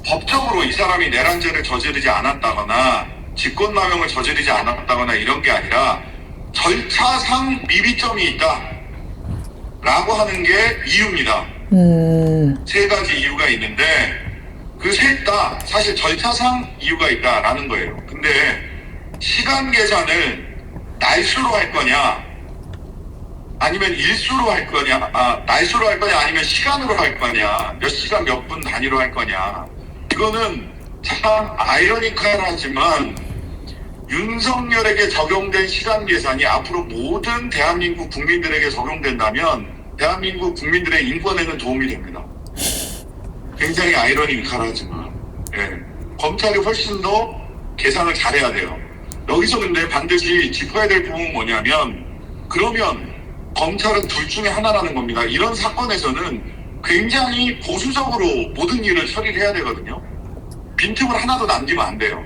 법적으로 이 사람이 내란죄를 저지르지 않았다거나 직권남용을 저지르지 않았다거나 이런 게 아니라 절차상 미비점이 있다 라고 하는 게 이유입니다. 세 가지 이유가 있는데 그 셋 다 사실 절차상 이유가 있다라는 거예요. 근데 시간 계산을 날수로 할 거냐 아니면 일수로 할 거냐, 날수로 할 거냐 아니면 시간으로 할 거냐, 몇 시간 몇 분 단위로 할 거냐, 이거는 참 아이러니컬하지만 윤석열에게 적용된 시간 계산이 앞으로 모든 대한민국 국민들에게 적용된다면 대한민국 국민들의 인권에는 도움이 됩니다. 굉장히 아이러니컬하지만 검찰이 훨씬 더 계산을 잘해야 돼요. 여기서 근데 반드시 짚어야 될 부분은 뭐냐면 그러면 검찰은 둘 중에 하나라는 겁니다. 이런 사건에서는 굉장히 보수적으로 모든 일을 처리를 해야 되거든요. 빈틈을 하나도 남기면 안 돼요.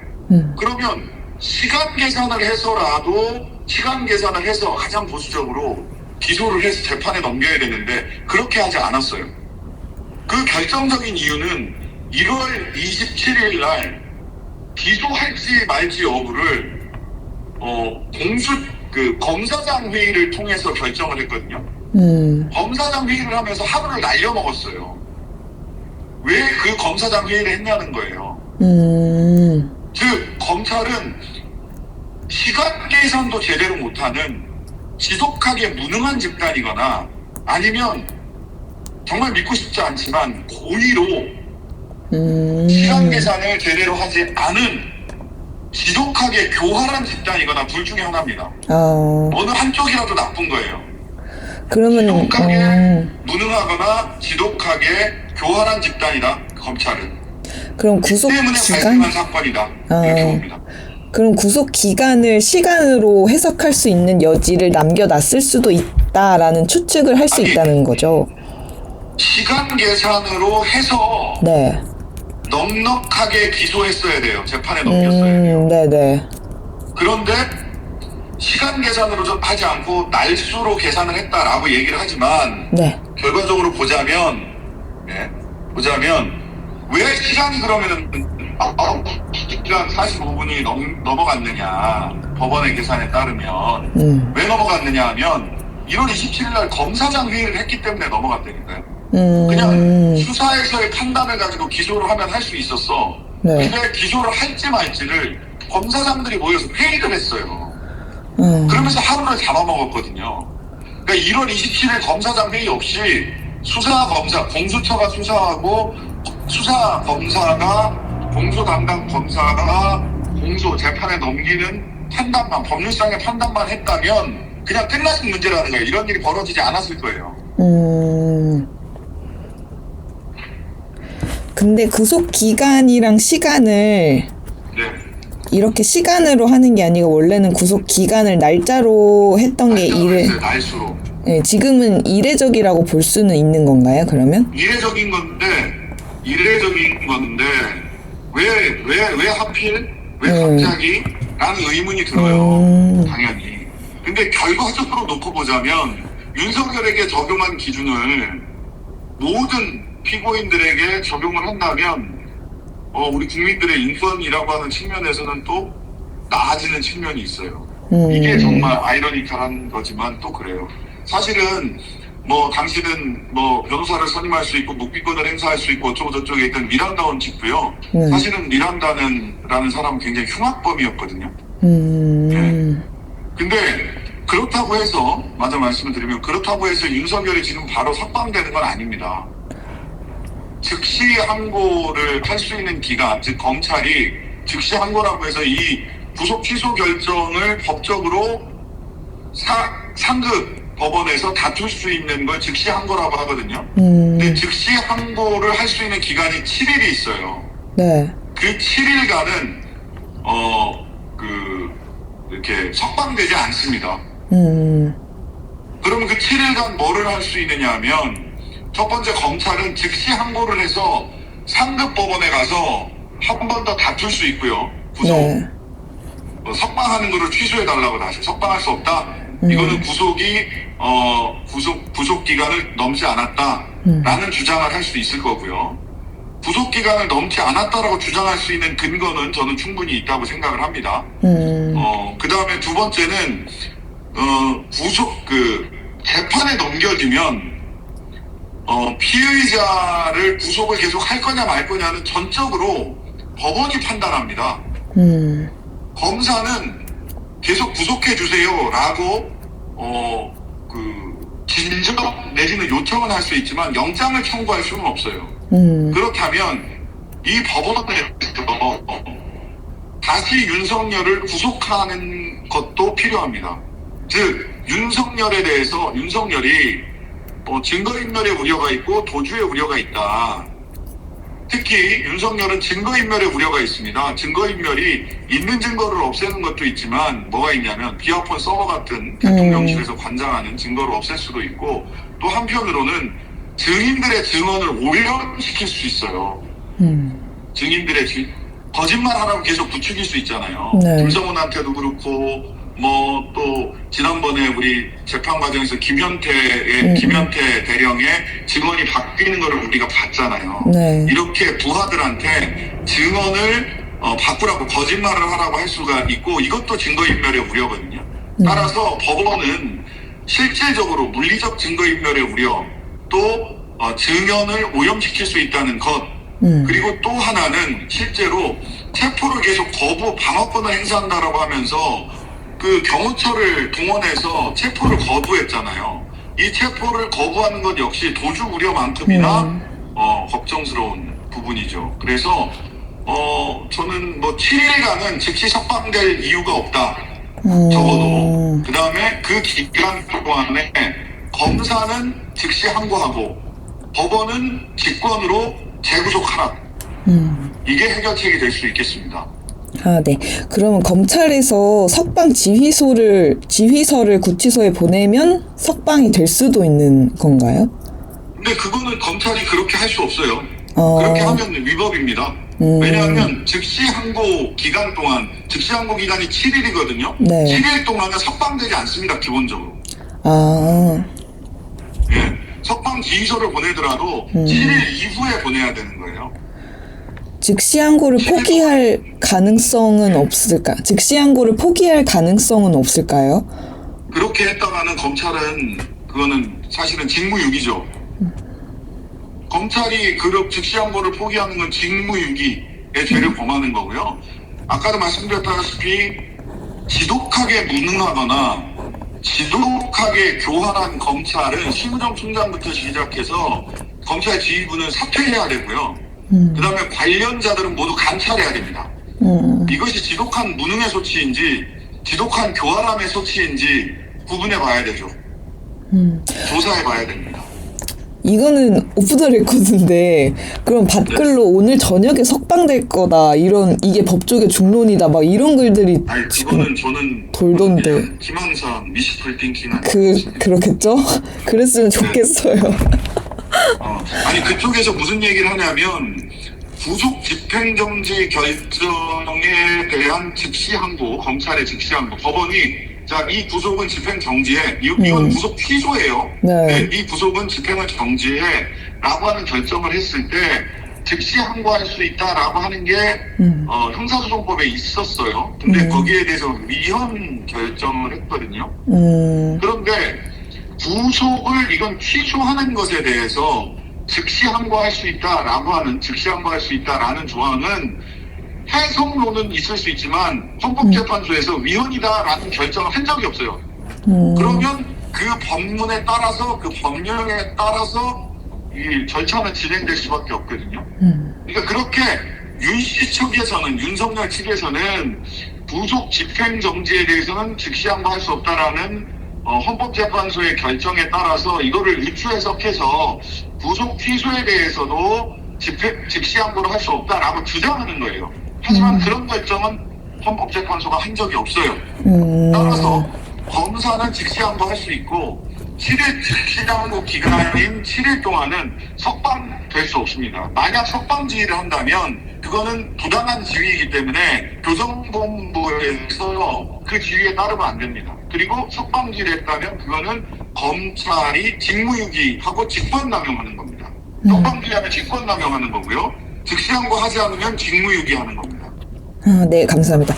그러면 시간 계산을 해서 가장 보수적으로 기소를 해서 재판에 넘겨야 되는데 그렇게 하지 않았어요. 그 결정적인 이유는 1월 27일 날 기소할지 말지 여부를 검사장 회의를 통해서 결정을 했거든요. 검사장 회의를 하면서 하루를 날려먹었어요. 왜 그 검사장 회의를 했냐는 거예요. 즉 검찰은 시간 계산도 제대로 못하는 지독하게 무능한 집단이거나 아니면 정말 믿고 싶지 않지만 고의로 시간 계산을 제대로 하지 않은 지독하게 교활한 집단이거나 둘 중에 하나입니다. 어느 한쪽이라도 나쁜 거예요. 그러면 지독하게 무능하거나 지독하게 교활한 집단이다. 검찰은. 그럼 구속 때문에 기간 발생한 사건이다. 이렇게 봅니다. 그럼 구속 기간을 시간으로 해석할 수 있는 여지를 남겨놨을 수도 있다라는 추측을 할 수 있다는 거죠. 시간 계산으로 해서 네. 넉넉하게 기소했어야 돼요. 재판에 넘겼어야 돼요. 네네. 그런데 시간 계산으로 좀 하지 않고 날수로 계산을 했다라고 얘기를 하지만 네. 결과적으로 보자면 왜 시간이 그러면은 9시간 45분이 넘어갔느냐 법원의 계산에 따르면 왜 넘어갔느냐 하면 1월 27일 날 검사장 회의를 했기 때문에 넘어갔다니까요. 그냥 수사에서의 판단을 가지고 기소를 하면 할 수 있었어. 네. 근데 기소를 할지 말지를 검사장들이 모여서 회의를 했어요. 그러면서 하루를 잡아먹었거든요. 그러니까 1월 27일 검사장 회의 없이 공수처가 수사하고 공소 담당 검사가 공소 재판에 넘기는 판단만, 법률상의 판단만 했다면 그냥 끝났을 문제라는 거예요. 이런 일이 벌어지지 않았을 거예요. 근데 구속 기간이랑 시간을 이렇게 시간으로 하는 게 아니고 원래는 구속 기간을 날짜로 했던 게 날수로. 네, 지금은 이례적이라고 볼 수는 있는 건가요? 그러면? 이례적인 건데 왜 하필 갑자기? 라는 의문이 들어요. 당연히. 근데 결과적으로 놓고 보자면 윤석열에게 적용한 기준을 모든 피고인들에게 적용을 한다면 우리 국민들의 인권이라고 하는 측면에서는 또 나아지는 측면이 있어요. 이게 정말 아이러니컬한 거지만 또 그래요. 사실은 당신은 변호사를 선임할 수 있고 묵비권을 행사할 수 있고 어쩌고 저쩌고 했던 미란다 원칙도요. 사실은 미란다라는 사람은 굉장히 흉악범이었거든요. 근데 그렇다고 해서 말씀을 드리면 그렇다고 해서 윤석열이 지금 바로 석방되는 건 아닙니다. 즉시 항고를 할 수 있는 기간, 즉 검찰이 즉시 항고라고 해서 이 구속 취소 결정을 법적으로 상급 법원에서 다툴 수 있는 걸 즉시 항고라고 하거든요. 근데 즉시 항고를 할 수 있는 기간이 7일이 있어요. 네. 그 7일간은 이렇게 석방되지 않습니다. 그러면 그 7일간 뭐를 할 수 있느냐 하면 첫 번째 검찰은 즉시 항고를 해서 상급 법원에 가서 한 번 더 다툴 수 있고요. 구속. 네. 석방하는 거를 취소해달라고 다시 석방할 수 없다. 이거는 구속이 구속 기간을 넘지 않았다라는 주장을 할 수 있을 거고요. 구속 기간을 넘지 않았다라고 주장할 수 있는 근거는 저는 충분히 있다고 생각을 합니다. 그 다음에 두 번째는 재판에 넘겨지면 피의자를 구속을 계속 할 거냐 말 거냐는 전적으로 법원이 판단합니다. 검사는 계속 구속해 주세요라고 진정 내지는 요청은 할 수 있지만 영장을 청구할 수는 없어요. 그렇다면 이 법원에서 다시 윤석열을 구속하는 것도 필요합니다. 즉 윤석열에 대해서 윤석열이 증거인멸의 우려가 있고 도주의 우려가 있다. 특히 윤석열은 증거인멸의 우려가 있습니다. 증거인멸이 있는 증거를 없애는 것도 있지만 뭐가 있냐면 비아폰 서버 같은 대통령실에서 관장하는 증거를 없앨 수도 있고 또 한편으로는 증인들의 증언을 오염시킬 수 있어요. 증인들의 거짓말하라고 계속 부추길 수 있잖아요. 네. 김성훈한테도 그렇고 또 지난번에 우리 재판 과정에서 김현태 대령의 증언이 바뀌는 걸 우리가 봤잖아요. 네. 이렇게 부하들한테 증언을 바꾸라고 거짓말을 하라고 할 수가 있고 이것도 증거인멸의 우려거든요. 따라서 법원은 실질적으로 물리적 증거인멸의 우려 또 증언을 오염시킬 수 있다는 것 그리고 또 하나는 실제로 체포를 계속 방어권을 행사한다라고 하면서 그 경호처를 동원해서 체포를 거부했잖아요. 이 체포를 거부하는 것 역시 도주 우려만큼이나 걱정스러운 부분이죠. 그래서 저는 7일간은 즉시 석방될 이유가 없다. 적어도. 그 다음에 그 기간 동안에 검사는 즉시 항고하고 법원은 직권으로 재구속하라. 이게 해결책이 될 수 있겠습니다. 아, 네. 그러면 검찰에서 석방 지휘서를 구치소에 보내면 석방이 될 수도 있는 건가요? 근데 그거는 검찰이 그렇게 할 수 없어요. 그렇게 하면 위법입니다. 왜냐하면 즉시 항고 기간 동안, 즉시 항고 기간이 7일이거든요. 네. 7일 동안은 석방되지 않습니다, 기본적으로. 아, 예. 석방 지휘서를 보내더라도 7일 이후에 보내야 되는 거예요. 즉시 항고를 포기할 가능성은 없을까? 즉시 항고를 포기할 가능성은 없을까요? 그렇게 했다가는 검찰은 그거는 사실은 직무유기죠. 검찰이 즉시 항고를 포기하는 건 직무유기의 죄를 범하는 거고요. 아까도 말씀드렸다시피 지독하게 무능하거나 지독하게 교활한 검찰은 심우정 총장부터 시작해서 검찰 지휘부는 사퇴해야 되고요. 그 다음에 관련자들은 모두 감찰해야 됩니다. 이것이 지독한 무능의 소치인지 지독한 교활함의 소치인지 구분해 봐야 되죠. 조사해 봐야 됩니다. 이거는 오프 더 레코드인데 그럼 댓글로 오늘 저녁에 석방될 거다 이게 법조계 중론이다 막 이런 글들이 아니 지금 그거는 저는 돌던데 김항상 미시플 띵킹 그렇겠죠? 그랬으면 좋겠어요. 아니 그쪽에서 무슨 얘기를 하냐면 구속 집행정지 결정에 대한 즉시 항고, 검찰의 즉시 항고, 법원이 자, 이 구속은 집행 정지해. 이건 구속 취소예요. 네. 이 구속은 집행을 정지해. 라고 하는 결정을 했을 때 즉시 항고할 수 있다라고 하는 게 형사소송법에 있었어요. 근데 거기에 대해서 위헌 결정을 했거든요. 그런데 구속을 이건 취소하는 것에 대해서 즉시 항고할 수 있다라는 조항은 해석론은 있을 수 있지만 헌법재판소에서 위헌이다라는 결정을 한 적이 없어요. 그러면 그 법문에 따라서 그 법령에 따라서 이 절차는 진행될 수밖에 없거든요. 그러니까 그렇게 윤석열 측에서는 구속 집행 정지에 대해서는 즉시 항고할 수 없다라는 헌법재판소의 결정에 따라서 이거를 유추 해석해서 구속 취소에 대해서도 즉시 항고를 할 수 없다라고 주장하는 거예요. 하지만 그런 결정은 헌법재판소가 한 적이 없어요. 따라서 검사는 즉시 항고할 수 있고 7일 즉시 항고 기간인 7일 동안은 석방될 수 없습니다. 만약 석방 지휘를 한다면 그거는 부당한 지휘이기 때문에 교정본부에서 그 지휘에 따르면 안 됩니다. 그리고 석방 지휘를 했다면 그거는 검찰이 직무유기하고 직권남용하는 겁니다. 석방 지휘하면 직권남용하는 거고요. 즉시항고하지 않으면 직무유기하는 겁니다. 네, 감사합니다.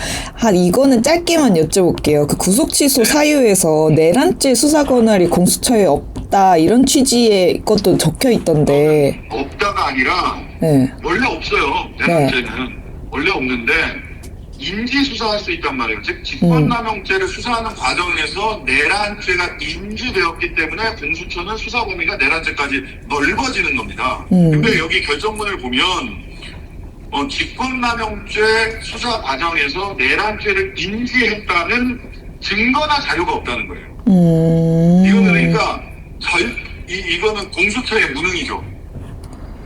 이거는 짧게만 여쭤볼게요. 그 구속 취소 사유에서 내란죄 수사 권한이 공수처에 없다 이런 취지의 것도 적혀 있던데. 없다가 아니라 네. 원래 없어요. 내란죄는 원래 없는데 인지 수사할 수 있단 말이에요. 즉 직권남용죄를 수사하는 과정에서 내란죄가 인지되었기 때문에 공수처는 수사 범위가 내란죄까지 넓어지는 겁니다. 근데 여기 결정문을 보면 직권남용죄 수사 과정에서 내란죄를 인지했다는 증거나 자료가 없다는 거예요. 이거는 그러니까 이거는 공수처의 무능이죠.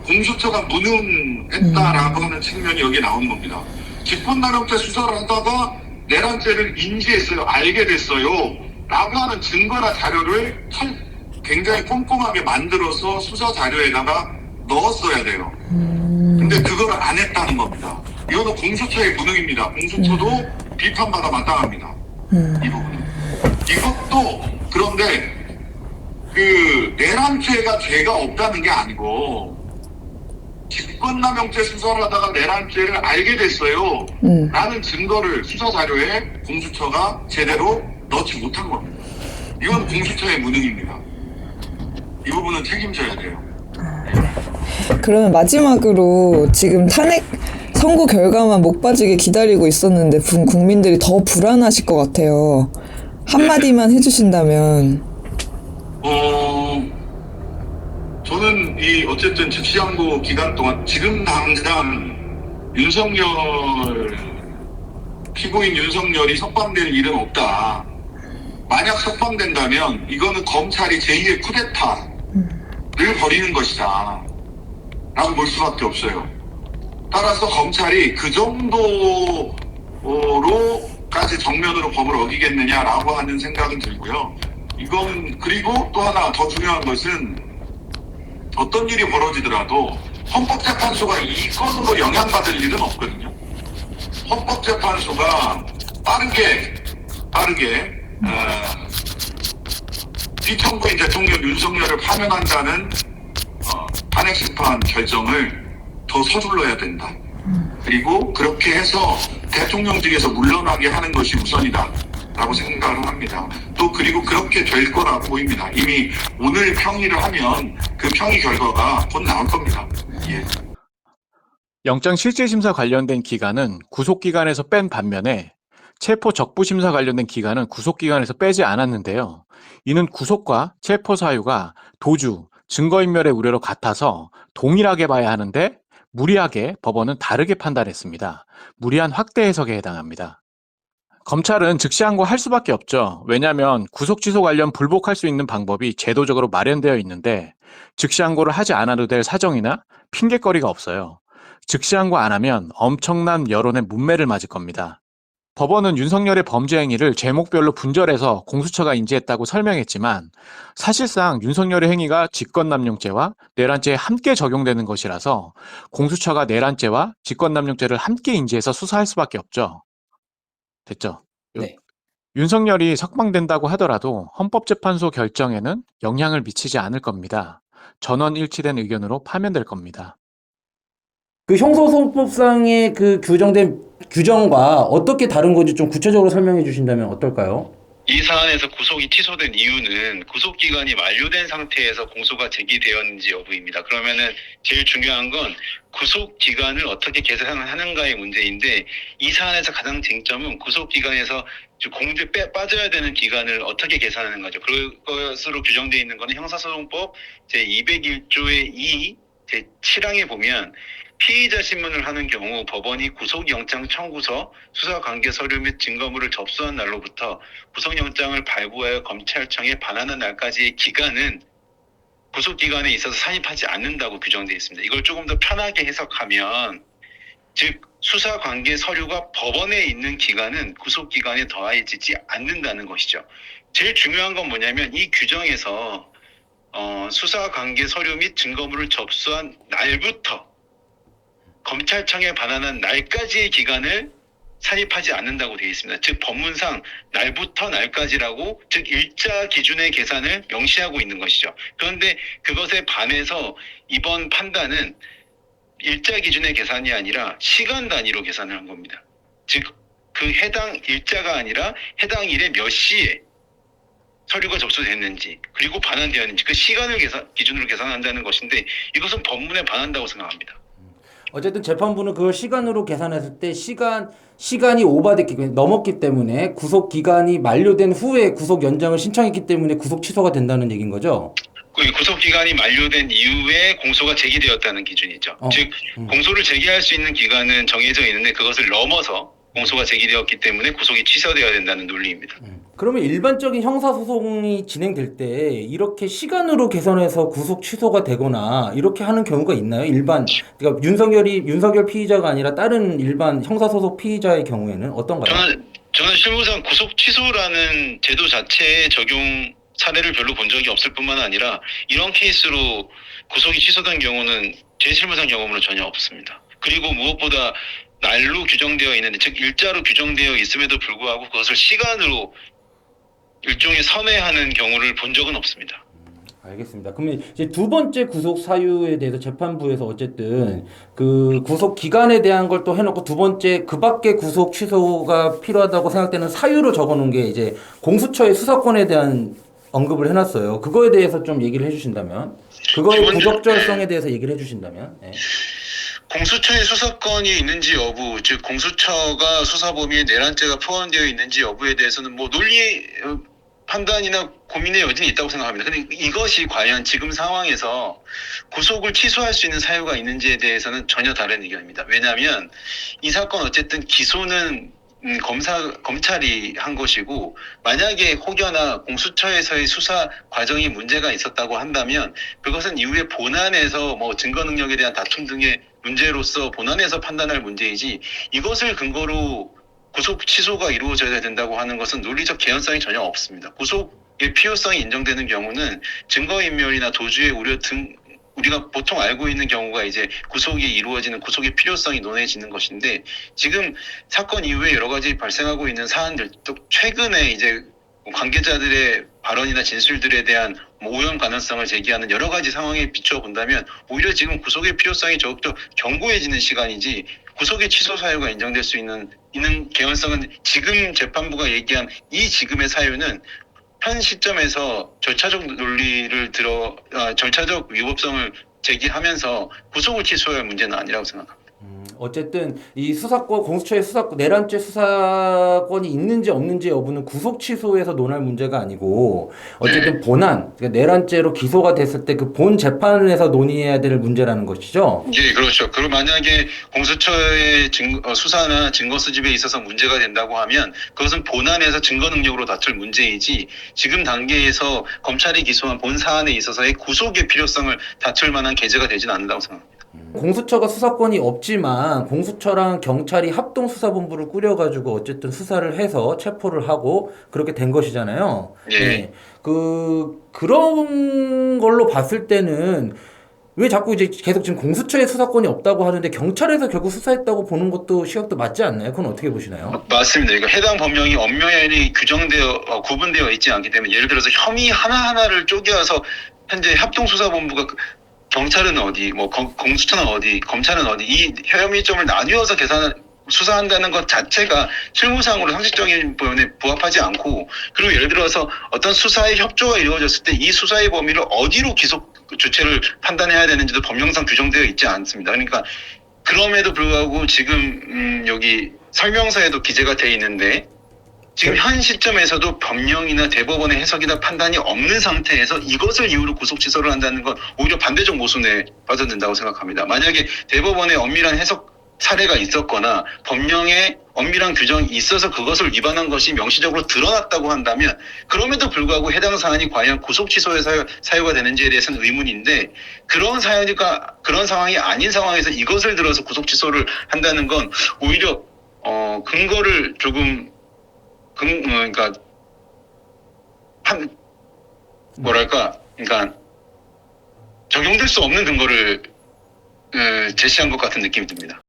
공수처가 무능했다라고 하는 측면이 여기에 나오는 겁니다. 직권남용죄 수사를 하다가 내란죄를 인지했어요. 알게 됐어요. 라고 하는 증거나 자료를 굉장히 꼼꼼하게 만들어서 수사 자료에다가 넣었어야 돼요. 근데 그걸 안 했다는 겁니다. 이거는 공수처의 무능입니다. 공수처도 비판받아 마땅합니다. 이 부분은. 이것도 그런데 그 내란죄가 죄가 없다는 게 아니고 직권남용죄 수사를 하다가 내란죄를 알게 됐어요. 라는 증거를 수사 자료에 공수처가 제대로 넣지 못한 겁니다. 이건 공수처의 무능입니다. 이 부분은 책임져야 돼요. 그러면 마지막으로 지금 탄핵 선고 결과만 목 빠지게 기다리고 있었는데 국민들이 더 불안하실 것 같아요. 한마디만 해주신다면. 저는 어쨌든 즉시항고 기간 동안 지금 당장 피고인 윤석열이 석방될 일은 없다. 만약 석방된다면 이거는 검찰이 제2의 쿠데타를 벌이는 것이다. 라고 볼 수밖에 없어요. 따라서 검찰이 그 정도로까지 정면으로 법을 어기겠느냐라고 하는 생각은 들고요. 그리고 또 하나 더 중요한 것은 어떤 일이 벌어지더라도 헌법재판소가 이 건으로 영향받을 일은 없거든요. 헌법재판소가 빠르게 피청구인 대통령 윤석열을 파면한다는 탄핵심판 결정을 더 서둘러야 된다. 그리고 그렇게 해서 대통령직에서 물러나게 하는 것이 우선이다 라고 생각을 합니다. 또 그리고 그렇게 될 거라고 보입니다. 이미 오늘 평의를 하면 그 평의 결과가 곧 나올 겁니다. 예. 영장실질심사 관련된 기간은 구속기간에서 뺀 반면에 체포 적부심사 관련된 기간은 구속기간에서 빼지 않았는데요. 이는 구속과 체포 사유가 도주, 증거인멸의 우려로 같아서 동일하게 봐야 하는데 무리하게 법원은 다르게 판단했습니다. 무리한 확대 해석에 해당합니다. 검찰은 즉시항고 할 수밖에 없죠. 왜냐하면 구속 취소 관련 불복할 수 있는 방법이 제도적으로 마련되어 있는데 즉시항고를 하지 않아도 될 사정이나 핑계거리가 없어요. 즉시항고 안 하면 엄청난 여론의 문매를 맞을 겁니다. 법원은 윤석열의 범죄 행위를 제목별로 분절해서 공수처가 인지했다고 설명했지만 사실상 윤석열의 행위가 직권남용죄와 내란죄에 함께 적용되는 것이라서 공수처가 내란죄와 직권남용죄를 함께 인지해서 수사할 수밖에 없죠. 됐죠? 네. 윤석열이 석방된다고 하더라도 헌법재판소 결정에는 영향을 미치지 않을 겁니다. 전원 일치된 의견으로 파면될 겁니다. 그 형사소송법상의 그 규정된 규정과 어떻게 다른 건지 좀 구체적으로 설명해 주신다면 어떨까요? 이 사안에서 구속이 취소된 이유는 구속기간이 만료된 상태에서 공소가 제기되었는지 여부입니다. 그러면은 제일 중요한 건 구속기간을 어떻게 계산을 하는가의 문제인데 이 사안에서 가장 쟁점은 구속기간에서 공주에 빠져야 되는 기간을 어떻게 계산하는가죠. 그것으로 규정되어 있는 것은 형사소송법 제201조의 2 제7항에 보면 피의자 신문을 하는 경우 법원이 구속영장 청구서, 수사관계 서류 및 증거물을 접수한 날로부터 구속영장을 발부하여 검찰청에 반환한 날까지의 기간은 구속기간에 있어서 산입하지 않는다고 규정되어 있습니다. 이걸 조금 더 편하게 해석하면 즉 수사관계 서류가 법원에 있는 기간은 구속기간에 더해지지 않는다는 것이죠. 제일 중요한 건 뭐냐면 이 규정에서 수사관계 서류 및 증거물을 접수한 날부터 검찰청에 반환한 날까지의 기간을 산입하지 않는다고 되어 있습니다. 즉 법문상 날부터 날까지라고 즉 일자 기준의 계산을 명시하고 있는 것이죠. 그런데 그것에 반해서 이번 판단은 일자 기준의 계산이 아니라 시간 단위로 계산을 한 겁니다. 즉, 그 해당 일자가 아니라 해당 일에 몇 시에 서류가 접수됐는지 그리고 반환되었는지 그 시간을 기준으로 계산한다는 것인데 이것은 법문에 반한다고 생각합니다. 어쨌든 재판부는 그걸 시간으로 계산했을 때 시간이 오바됐기 넘었기 때문에 구속 기간이 만료된 후에 구속 연장을 신청했기 때문에 구속 취소가 된다는 얘기인 거죠. 그 구속 기간이 만료된 이후에 공소가 제기되었다는 기준이죠. 즉 공소를 제기할 수 있는 기간은 정해져 있는데 그것을 넘어서 공소가 제기되었기 때문에 구속이 취소되어야 된다는 논리입니다. 그러면 일반적인 형사소송이 진행될 때 이렇게 시간으로 계산해서 구속 취소가 되거나 이렇게 하는 경우가 있나요? 그러니까 윤석열 피의자가 아니라 다른 일반 형사소송 피의자의 경우에는 어떤가요? 저는 실무상 구속 취소라는 제도 자체의 적용 사례를 별로 본 적이 없을 뿐만 아니라 이런 케이스로 구속이 취소된 경우는 제 실무상 경험으로 전혀 없습니다. 그리고 무엇보다 날로 규정되어 있는데 즉 일자로 규정되어 있음에도 불구하고 그것을 시간으로 일종의 선회하는 경우를 본 적은 없습니다. 알겠습니다. 그러면 이제 두 번째 구속 사유에 대해서 재판부에서 어쨌든 그 구속 기간에 대한 걸 또 해놓고 두 번째 그 밖에 구속 취소가 필요하다고 생각되는 사유로 적어놓은 게 이제 공수처의 수사권에 대한 언급을 해놨어요. 그거에 대해서 좀 얘기를 해주신다면, 그거의 부적절성에 대해서 얘기를 해주신다면. 네. 공수처의 수사권이 있는지 여부, 즉 공수처가 수사 범위에 내란죄가 포함되어 있는지 여부에 대해서는 뭐 논리 판단이나 고민의 여지는 있다고 생각합니다. 근데 이것이 과연 지금 상황에서 구속을 취소할 수 있는 사유가 있는지에 대해서는 전혀 다른 의견입니다. 왜냐하면 이 사건 어쨌든 기소는 검찰이 한 것이고 만약에 혹여나 공수처에서의 수사 과정이 문제가 있었다고 한다면 그것은 이후에 본안에서 뭐 증거 능력에 대한 다툼 등의 문제로서 본안에서 판단할 문제이지 이것을 근거로 구속 취소가 이루어져야 된다고 하는 것은 논리적 개연성이 전혀 없습니다. 구속의 필요성이 인정되는 경우는 증거인멸이나 도주의 우려 등 우리가 보통 알고 있는 경우가 이제 구속이 이루어지는 구속의 필요성이 논해지는 것인데 지금 사건 이후에 여러 가지 발생하고 있는 사안들 또 최근에 이제 관계자들의 발언이나 진술들에 대한 오염 가능성을 제기하는 여러 가지 상황에 비추어 본다면 오히려 지금 구속의 필요성이 더욱더 견고해지는 시간이지 구속의 취소 사유가 인정될 수 있는 개연성은 지금 재판부가 얘기한 이 지금의 사유는 현 시점에서 절차적 절차적 위법성을 제기하면서 구속을 취소할 문제는 아니라고 생각합니다. 어쨌든 이 수사권, 공수처의 수사권, 내란죄 수사권이 있는지 없는지 여부는 구속 취소에서 논할 문제가 아니고 어쨌든 본안, 그러니까 내란죄로 기소가 됐을 때 그 본 재판에서 논의해야 될 문제라는 것이죠. 예, 그렇죠. 그리고 만약에 공수처의 수사나 증거 수집에 있어서 문제가 된다고 하면 그것은 본안에서 증거 능력으로 다툴 문제이지 지금 단계에서 검찰이 기소한 본 사안에 있어서의 구속의 필요성을 다툴 만한 계제가 되지는 않는다고 생각합니다. 공수처가 수사권이 없지만 공수처랑 경찰이 합동수사본부를 꾸려가지고 어쨌든 수사를 해서 체포를 하고 그렇게 된 것이잖아요. 예. 네. 그런 걸로 봤을 때는 왜 자꾸 이제 계속 지금 공수처의 수사권이 없다고 하는데 경찰에서 결국 수사했다고 보는 것도 시각도 맞지 않나요? 그건 어떻게 보시나요? 맞습니다. 그러니까 해당 법령이 엄연히 구분되어 있지 않기 때문에 예를 들어서 혐의 하나하나를 쪼개서 현재 합동수사본부가 경찰은 어디, 뭐 공수처는 어디, 검찰은 어디 이 혐의점을 나뉘어서 수사한다는 것 자체가 실무상으로 상식적인 부분에 부합하지 않고 그리고 예를 들어서 어떤 수사의 협조가 이루어졌을 때 이 수사의 범위를 어디로 기소 주체를 판단해야 되는지도 법령상 규정되어 있지 않습니다. 그러니까 그럼에도 불구하고 지금 여기 설명서에도 기재가 돼 있는데 지금 현 시점에서도 법령이나 대법원의 해석이나 판단이 없는 상태에서 이것을 이유로 구속 취소를 한다는 건 오히려 반대적 모순에 빠져든다고 생각합니다. 만약에 대법원의 엄밀한 해석 사례가 있었거나 법령에 엄밀한 규정이 있어서 그것을 위반한 것이 명시적으로 드러났다고 한다면 그럼에도 불구하고 해당 사안이 과연 구속 취소의 사유가 되는지에 대해서는 의문인데 그런 상황이 아닌 상황에서 이것을 들어서 구속 취소를 한다는 건 오히려 근거를 조금 그러니까 그러니까 적용될 수 없는 근거를 제시한 것 같은 느낌이 듭니다.